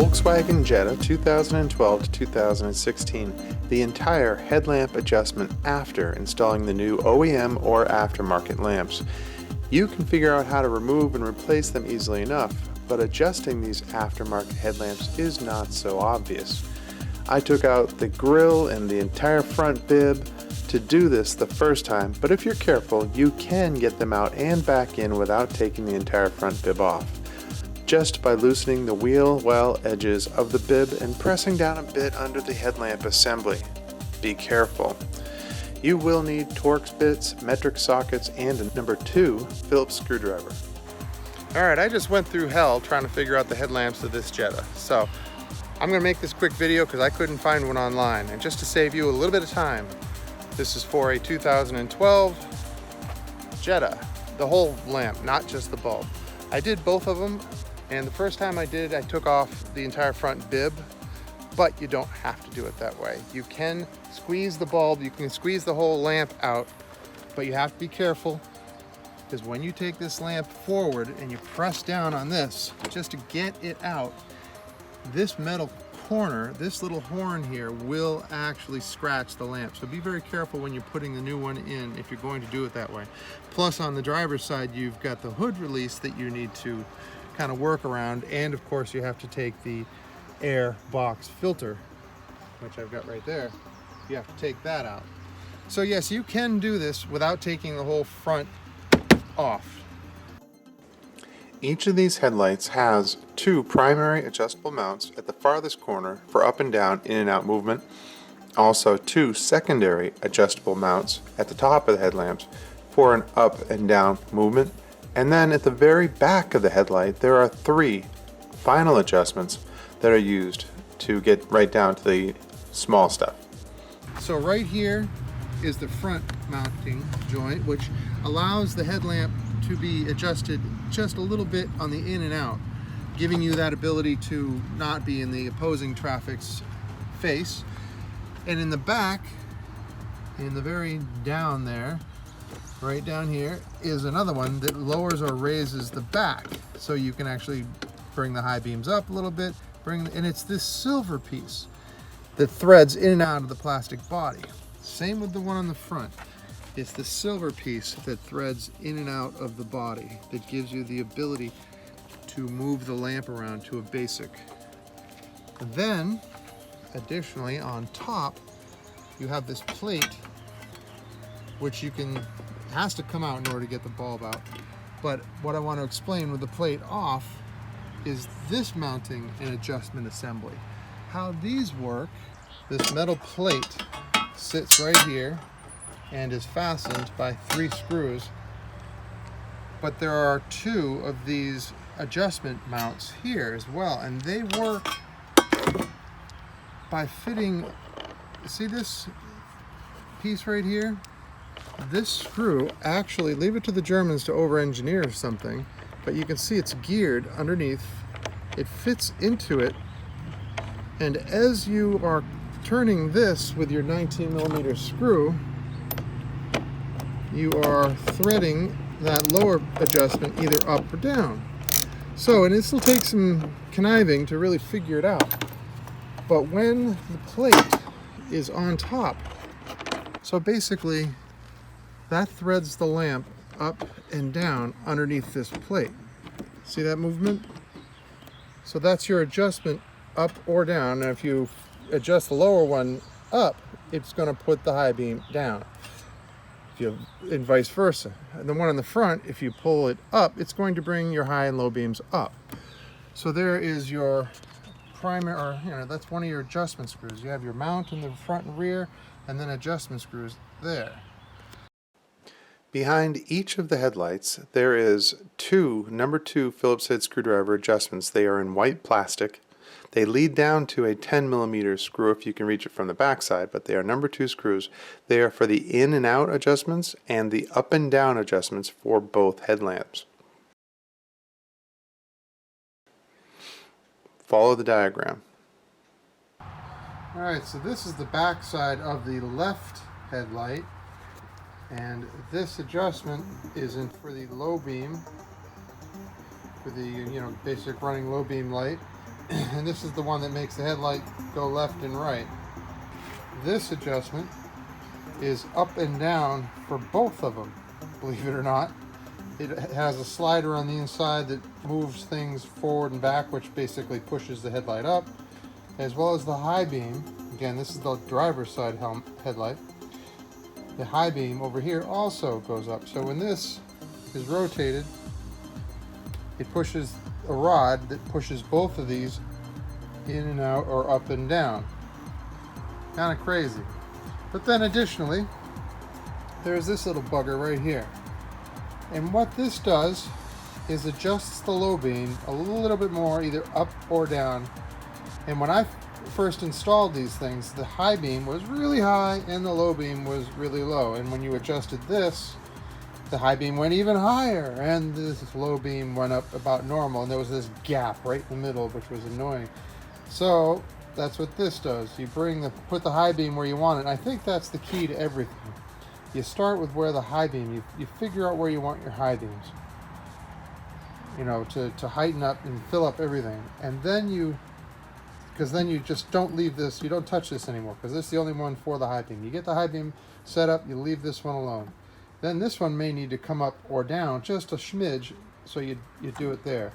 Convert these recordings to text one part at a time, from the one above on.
Volkswagen Jetta 2012 to 2016, the entire headlamp adjustment after installing the new OEM or aftermarket lamps. You can figure out how to remove and replace them easily enough, but adjusting these aftermarket headlamps is not so obvious. I took out the grille and the entire front bib to do this the first time, but if you're careful, you can get them out and back in without taking the entire front bib off, just by loosening the wheel well edges of the bib and pressing down a bit under the headlamp assembly. Be careful. You will need Torx bits, metric sockets, and a number 2 Phillips screwdriver. Alright, I just went through hell trying to figure out the headlamps of this Jetta. So I'm going to make this quick video because I couldn't find one online. And just to save you a little bit of time, this is for a 2012 Jetta. The whole lamp, not just the bulb. I did both of them, and the first time I did, I took off the entire front bib, but you don't have to do it that way. You can squeeze the bulb, you can squeeze the whole lamp out, but you have to be careful, because when you take this lamp forward and you press down on this just to get it out, this metal corner, this little horn here, will actually scratch the lamp. So be very careful when you're putting the new one in if you're going to do it that way. Plus, on the driver's side, you've got the hood release that you need to kind of work around, and of course you have to take the air box filter, which I've got right there. You have to take that out. So yes, you can do this without taking the whole front off. Each of these headlights has 2 primary adjustable mounts at the farthest corner for up and down, in and out movement. Also 2 secondary adjustable mounts at the top of the headlamps for an up and down movement. And then at the very back of the headlight, there are 3 final adjustments that are used to get right down to the small stuff. So right here is the front mounting joint, which allows the headlamp to be adjusted just a little bit on the in and out, giving you that ability to not be in the opposing traffic's face. And in the back, in the very down there, right down here, is another one that lowers or raises the back, so you can actually bring the high beams up a little bit, and it's this silver piece that threads in and out of the plastic body. Same with the one on the front. It's the silver piece that threads in and out of the body that gives you the ability to move the lamp around to a basic. And then, additionally, on top, you have this plate, which has to come out in order to get the bulb out. But what I want to explain with the plate off is this mounting and adjustment assembly. How these work: this metal plate sits right here and is fastened by 3 screws, but there are 2 of these adjustment mounts here as well, and they work by fitting, see this piece right here? This screw, actually, leave it to the Germans to over-engineer something, but you can see it's geared underneath. It fits into it, and as you are turning this with your 19mm screw, you are threading that lower adjustment either up or down. So, and this will take some conniving to really figure it out, but when the plate is on top, so basically that threads the lamp up and down underneath this plate. See that movement? So that's your adjustment up or down. And if you adjust the lower one up, it's going to put the high beam down. And vice versa. And the one on the front, if you pull it up, it's going to bring your high and low beams up. So there is your primary, or that's one of your adjustment screws. You have your mount in the front and rear, and then adjustment screws there. Behind each of the headlights, there is 2 number 2 Phillips head screwdriver adjustments. They are in white plastic. They lead down to a 10mm screw if you can reach it from the backside, but they are number 2 screws. They are for the in and out adjustments and the up and down adjustments for both headlamps. Follow the diagram. Alright, so this is the back side of the left headlight, and this adjustment is in for the low beam, for the basic running low beam light. and this is the one that makes the headlight go left and right. This adjustment is up and down for both of them, believe it or not. It has a slider on the inside that moves things forward and back, which basically pushes the headlight up, as well as the high beam. Again, this is the driver's side headlight. The high beam over here also goes up. So when this is rotated, it pushes a rod that pushes both of these in and out or up and down. Kind of crazy. But then additionally, there's this little bugger right here. And what this does is adjusts the low beam a little bit more, either up or down. And when I first installed these things, the high beam was really high and the low beam was really low. And when you adjusted this, the high beam went even higher and this low beam went up about normal. And there was this gap right in the middle, which was annoying. So that's what this does. You put the high beam where you want it. And I think that's the key to everything. You start with where the high beam, you figure out where you want your high beams, you know, to heighten up and fill up everything. And then because then you just don't leave this, you don't touch this anymore, because this is the only one for the high beam. You get the high beam set up, you leave this one alone. Then this one may need to come up or down just a smidge, so you do it there.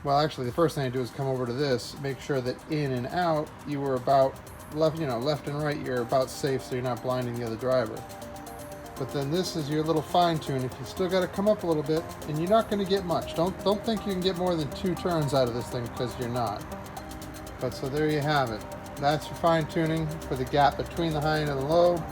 Well, actually, the first thing I do is come over to this, make sure that in and out, you were about left and right, you're about safe, so you're not blinding the other driver. But then this is your little fine tune. If you still got to come up a little bit, and you're not going to get much. Don't think you can get more than 2 turns out of this thing, because you're not. But so there you have it. That's your fine tuning for the gap between the high and the low.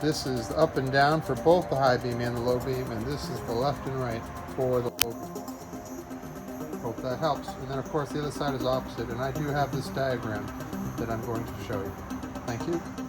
This is the up and down for both the high beam and the low beam, and this is the left and right for the low beam. Hope that helps. And then of course the other side is opposite, and I do have this diagram that I'm going to show you. Thank you.